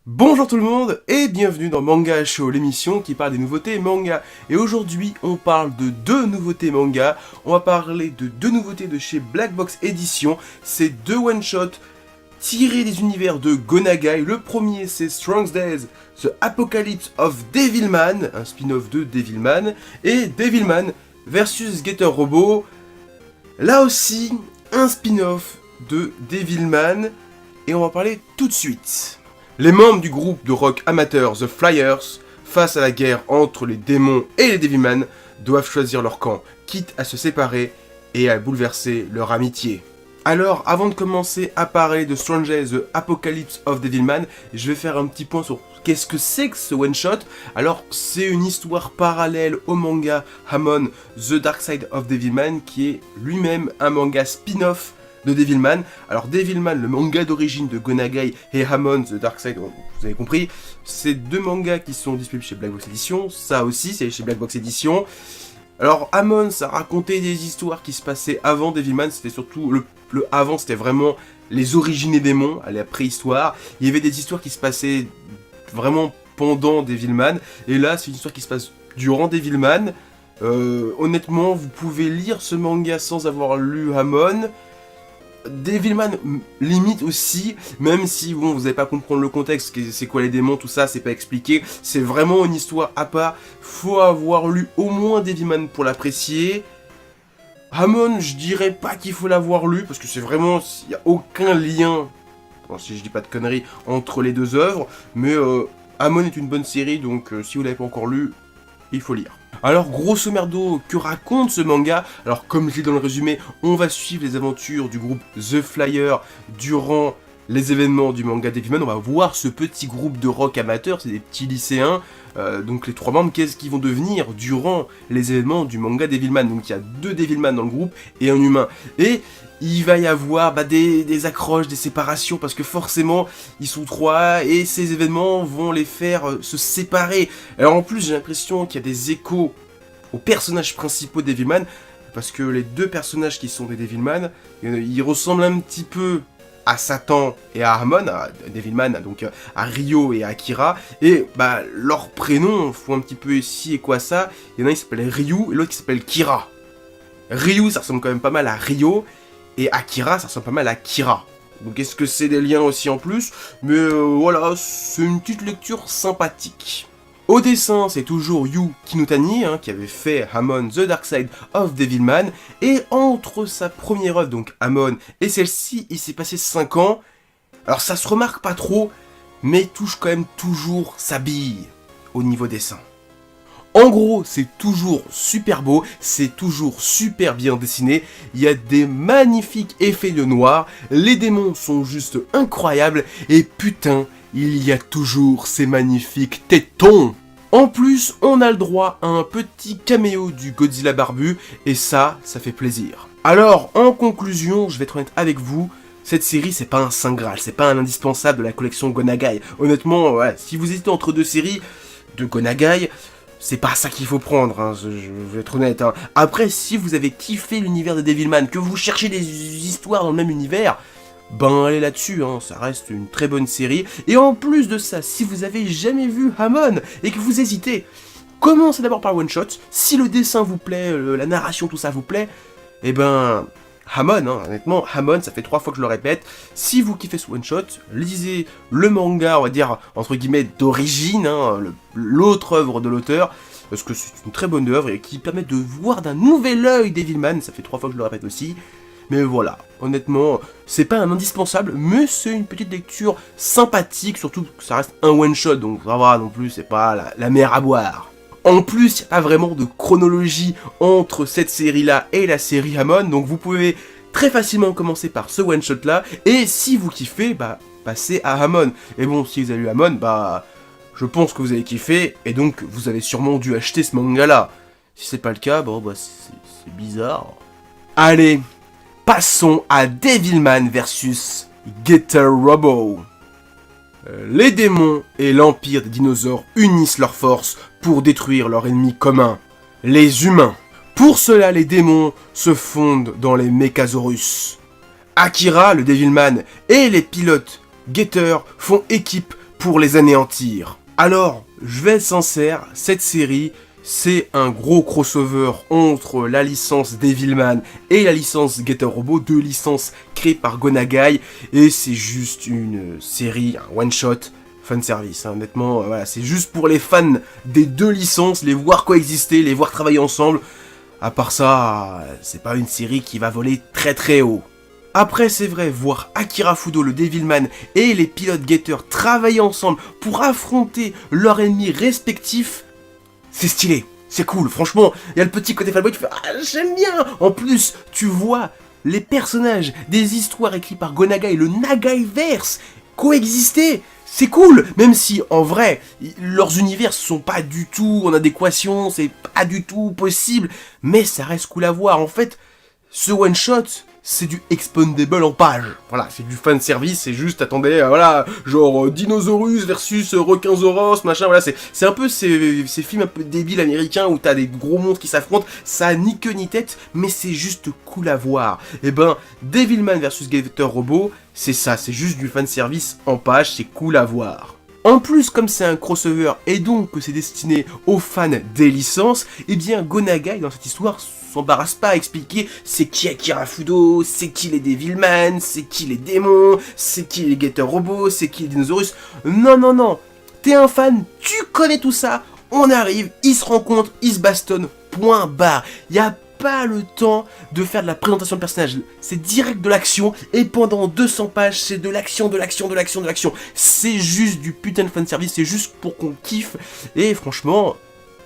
Bonjour tout le monde et bienvenue dans Manga Show, l'émission qui parle des nouveautés manga. Et aujourd'hui, on parle de deux nouveautés manga. On va parler de deux nouveautés de chez Black Box Edition. C'est deux one-shots tirés des univers de Go Nagai. Le premier, c'est Strong Days, The Apocalypse of Devilman, un spin-off de Devilman, et Devilman versus Getter Robot. Là aussi, un spin-off de Devilman, et on va parler tout de suite. Les membres du groupe de rock amateur The Flyers, face à la guerre entre les démons et les Devilman, doivent choisir leur camp, quitte à se séparer et à bouleverser leur amitié. Alors, avant de commencer à parler de Stranger The Apocalypse of Devilman, je vais faire un petit point sur qu'est-ce que c'est que ce one-shot. Alors, c'est une histoire parallèle au manga Hamon The Dark Side of Devilman, qui est lui-même un manga spin-off de Devilman. Alors Devilman, le manga d'origine de Go Nagai, et Hamon The Dark Side, vous avez compris, c'est deux mangas qui sont disponibles chez Black Box Edition. Ça aussi, c'est chez Black Box Edition. Alors Hamon, ça racontait des histoires qui se passaient avant Devilman. C'était surtout le avant, c'était vraiment les origines des démons, à la préhistoire. Il y avait des histoires qui se passaient vraiment pendant Devilman, et là c'est une histoire qui se passe durant Devilman. Honnêtement, vous pouvez lire ce manga sans avoir lu Hamon. Devilman limite aussi, même si bon, vous n'allez pas comprendre le contexte, c'est quoi les démons, tout ça, c'est pas expliqué, c'est vraiment une histoire à part, faut avoir lu au moins Devilman pour l'apprécier. Hamon, je dirais pas qu'il faut l'avoir lu, parce que c'est vraiment, il n'y a aucun lien, bon, si je dis pas de conneries, entre les deux œuvres, mais Hamon est une bonne série, donc si vous l'avez pas encore lu, il faut lire. Alors grosso merdo, que raconte ce manga? Alors comme je l'ai dit dans le résumé, on va suivre les aventures du groupe The Flyer durant les événements du manga Devilman. On va voir ce petit groupe de rock amateurs, c'est des petits lycéens, donc les trois membres, qu'est-ce qu'ils vont devenir durant les événements du manga Devilman. Donc il y a deux Devilman dans le groupe et un humain. Et il va y avoir des accroches, des séparations, parce que forcément, ils sont trois, et ces événements vont les faire se séparer. Alors en plus, j'ai l'impression qu'il y a des échos aux personnages principaux des Devilman, parce que les deux personnages qui sont des Devilman, ils ressemblent un petit peu à Satan et à Hamon, à Devilman, donc à Ryo et à Akira, et bah leurs prénoms font un petit peu ici et quoi ça. Il y en a un qui s'appelle Ryu, et l'autre qui s'appelle Kira. Ryu, ça ressemble quand même pas mal à Ryo, et Akira, ça ressemble pas mal à Kira. Donc est-ce que c'est des liens aussi en plus? Mais voilà, c'est une petite lecture sympathique. Au dessin, c'est toujours Yu Kinutani, qui avait fait Hamon The Dark Side of Devilman. Et entre sa première œuvre, donc Hamon, et celle-ci, il s'est passé 5 ans. Alors ça se remarque pas trop, mais il touche quand même toujours sa bille au niveau dessin. En gros, c'est toujours super beau, c'est toujours super bien dessiné, il y a des magnifiques effets de noir, les démons sont juste incroyables, et putain, il y a toujours ces magnifiques tétons. En plus, on a le droit à un petit caméo du Godzilla barbu, et ça fait plaisir. Alors, en conclusion, je vais être honnête avec vous, cette série, c'est pas un saint graal, c'est pas un indispensable de la collection Go Nagai. Honnêtement, ouais, si vous hésitez entre deux séries de Go Nagai, c'est pas ça qu'il faut prendre, je vais être honnête. Après, si vous avez kiffé l'univers de Devilman, que vous cherchez des histoires dans le même univers, ben allez là-dessus, ça reste une très bonne série. Et en plus de ça, si vous avez jamais vu Hamon et que vous hésitez, commencez d'abord par One Shot. Si le dessin vous plaît, la narration, tout ça vous plaît, et ben Hamon, honnêtement, Hamon, ça fait 3 fois que je le répète. Si vous kiffez ce one shot, lisez le manga, on va dire, entre guillemets, d'origine, l'autre œuvre de l'auteur, parce que c'est une très bonne œuvre et qui permet de voir d'un nouvel œil Devilman, ça fait 3 fois que je le répète aussi. Mais voilà, honnêtement, c'est pas un indispensable, mais c'est une petite lecture sympathique, surtout que ça reste un one shot, donc ça va non plus, c'est pas la mer à boire. En plus, il n'y a pas vraiment de chronologie entre cette série-là et la série Hamon, donc vous pouvez très facilement commencer par ce one-shot-là, et si vous kiffez, bah, passez à Hamon. Et bon, si vous avez lu Hamon, bah, je pense que vous avez kiffé, et donc vous avez sûrement dû acheter ce manga-là. Si c'est pas le cas, bon, bah, c'est bizarre. Allez, passons à Devilman versus Getter Robot. Les démons et l'empire des dinosaures unissent leurs forces pour détruire leur ennemi commun, les humains. Pour cela, les démons se fondent dans les Mechasaurus. Akira, le Devilman, et les pilotes Getter font équipe pour les anéantir. Alors, je vais être sincère, cette série, c'est un gros crossover entre la licence Devilman et la licence Getter Robo, deux licences créées par Go Nagai, et c'est juste une série, un one-shot, fanservice, hein. Honnêtement, voilà, c'est juste pour les fans des deux licences, les voir coexister, les voir travailler ensemble. À part ça, c'est pas une série qui va voler très très haut. Après, c'est vrai, voir Akira Fudo, le Devilman, et les pilotes Getter travailler ensemble pour affronter leurs ennemis respectifs, c'est stylé, c'est cool, franchement, il y a le petit côté fanboy, tu fais « Ah, j'aime bien !» En plus, tu vois les personnages des histoires écrites par Go Nagai, le Nagaiverse, coexister, c'est cool, même si, en vrai, leurs univers sont pas du tout en adéquation, c'est pas du tout possible, mais ça reste cool à voir. En fait, ce one-shot, c'est du expandable en page. Voilà, c'est du fanservice, c'est juste, attendez, voilà, genre Dinosaurus versus Requinzoros, machin, voilà, c'est un peu ces films un peu débiles américains où t'as des gros monstres qui s'affrontent, ça a ni queue ni tête, mais c'est juste cool à voir. Et ben, Devilman versus Getter Robo, c'est ça, c'est juste du fanservice en page, c'est cool à voir. En plus, comme c'est un crossover et donc que c'est destiné aux fans des licences, eh bien Go Nagai dans cette histoire s'embarrasse pas à expliquer c'est qui Akira Fudo, c'est qui les Devilman, c'est qui les démons, c'est qui les Getter Robo, c'est qui les Dinosaurus. Non, non, non, t'es un fan, tu connais tout ça, on arrive, ils se rencontrent, ils se bastonnent, point barre. Y a pas le temps de faire de la présentation de personnage, c'est direct de l'action, et pendant 200 pages, c'est de l'action, de l'action, de l'action, de l'action. C'est juste du putain de fanservice, c'est juste pour qu'on kiffe, et franchement,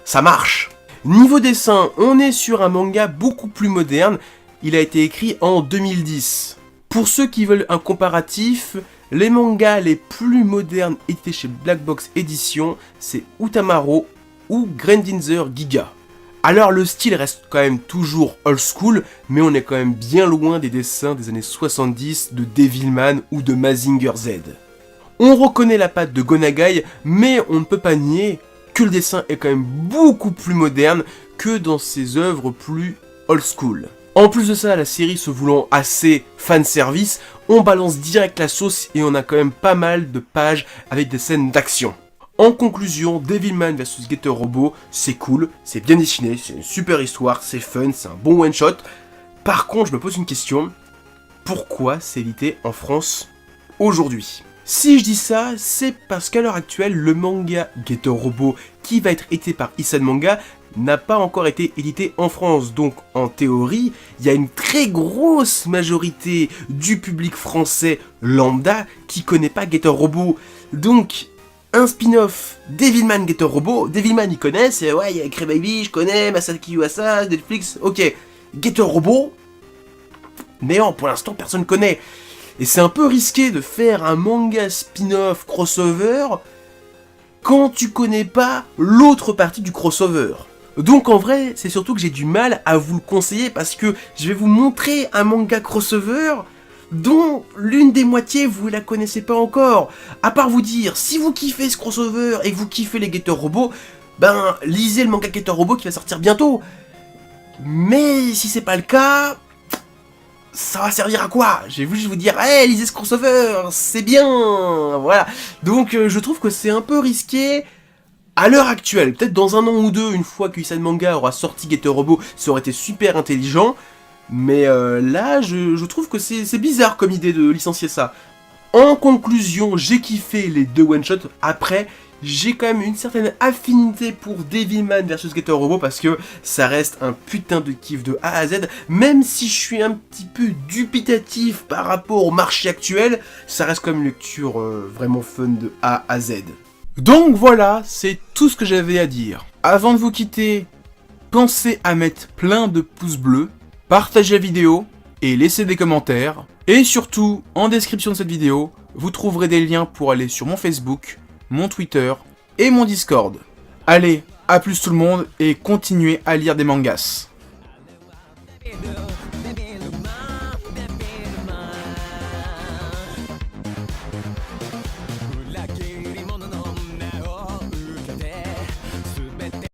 ça marche. Niveau dessin, on est sur un manga beaucoup plus moderne, il a été écrit en 2010. Pour ceux qui veulent un comparatif, les mangas les plus modernes édités chez Black Box Edition, c'est Utamaro ou Grendizer Giga. Alors le style reste quand même toujours old school, mais on est quand même bien loin des dessins des années 70 de Devilman ou de Mazinger Z. On reconnaît la patte de Go Nagai, mais on ne peut pas nier que le dessin est quand même beaucoup plus moderne que dans ses œuvres plus old school. En plus de ça, la série se voulant assez fanservice, on balance direct la sauce et on a quand même pas mal de pages avec des scènes d'action. En conclusion, Devilman vs Getter Robo, c'est cool, c'est bien dessiné, c'est une super histoire, c'est fun, c'est un bon one-shot. Par contre, je me pose une question, pourquoi c'est édité en France aujourd'hui ? Si je dis ça, c'est parce qu'à l'heure actuelle, le manga Getter Robo, qui va être édité par Isan Manga, n'a pas encore été édité en France. Donc, en théorie, il y a une très grosse majorité du public français lambda qui connaît pas Getter Robo. Donc, un spin-off Devilman Getter Robo, Devilman il connaît, c'est ouais, il y a Crybaby, je connais, Masaki Yuasa, Netflix, ok. Getter Robo, néant, pour l'instant personne connaît. Et c'est un peu risqué de faire un manga spin-off crossover quand tu connais pas l'autre partie du crossover. Donc en vrai, c'est surtout que j'ai du mal à vous le conseiller parce que je vais vous montrer un manga crossover dont l'une des moitiés vous la connaissez pas encore. À part vous dire, si vous kiffez ce crossover et que vous kiffez les Getter Robo, ben lisez le manga Getter Robo qui va sortir bientôt. Mais si c'est pas le cas, ça va servir à quoi? J'ai voulu juste vous dire, hey, lisez ce crossover, c'est bien, voilà. Donc je trouve que c'est un peu risqué à l'heure actuelle. Peut-être dans un an ou deux, une fois que Isan Manga aura sorti Getter Robo, ça aurait été super intelligent. Mais là, je trouve que c'est bizarre comme idée de licencier ça. En conclusion, j'ai kiffé les deux one-shots. Après, j'ai quand même une certaine affinité pour Devilman vs Getter Robo parce que ça reste un putain de kiff de A à Z. Même si je suis un petit peu dubitatif par rapport au marché actuel, ça reste quand même une lecture vraiment fun de A à Z. Donc voilà, c'est tout ce que j'avais à dire. Avant de vous quitter, pensez à mettre plein de pouces bleus, partagez la vidéo et laissez des commentaires. Et surtout, en description de cette vidéo, vous trouverez des liens pour aller sur mon Facebook, mon Twitter et mon Discord. Allez, à plus tout le monde et continuez à lire des mangas.